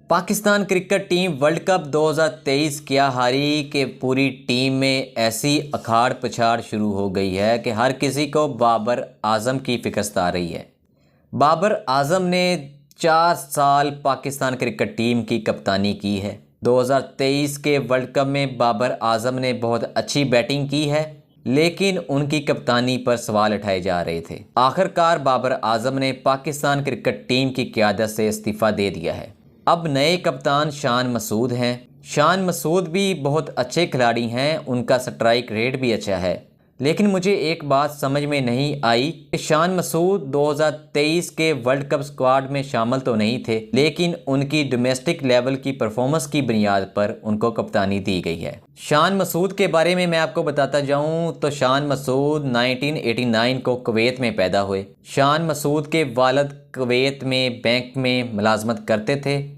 Pakistan cricket team world cup 2023 क्या हारी कि पूरी टीम में ऐसी अखाड़ पछाड़ शुरू हो गई है कि हर किसी को बाबर आजम की फिक्र सता रही है। बाबर आजम ने 4 साल पाकिस्तान क्रिकेट टीम की कप्तानी की है। 2023 के वर्ल्ड कप में बाबर आजम ने बहुत अच्छी बैटिंग की है, लेकिन उनकी कप्तानी पर सवाल उठाए जा रहे थे। आखिरकार बाबर आजम ने पाकिस्तान क्रिकेट टीम की क़यादत से इस्तीफ़ा दे दिया है। अब नए कप्तान शान मसूद हैं। शान मसूद भी बहुत अच्छे खिलाड़ी हैं, उनका स्ट्राइक रेट भी अच्छा है। लेकिन मुझे एक बात समझ में नहीं आई कि शान मसूद 2023 के वर्ल्ड कप स्क्वाड में शामिल तो नहीं थे, लेकिन उनकी डोमेस्टिक लेवल की परफॉर्मेंस की बुनियाद पर उनको कप्तानी दी गई है। शान मसूद के बारे में मैं आपको बताता जाऊं तो शान मसूद 1989 को कुवैत में पैदा हुए। शान मसूद के वालिद कुवैत में बैंक में मुलाजमत करते थे।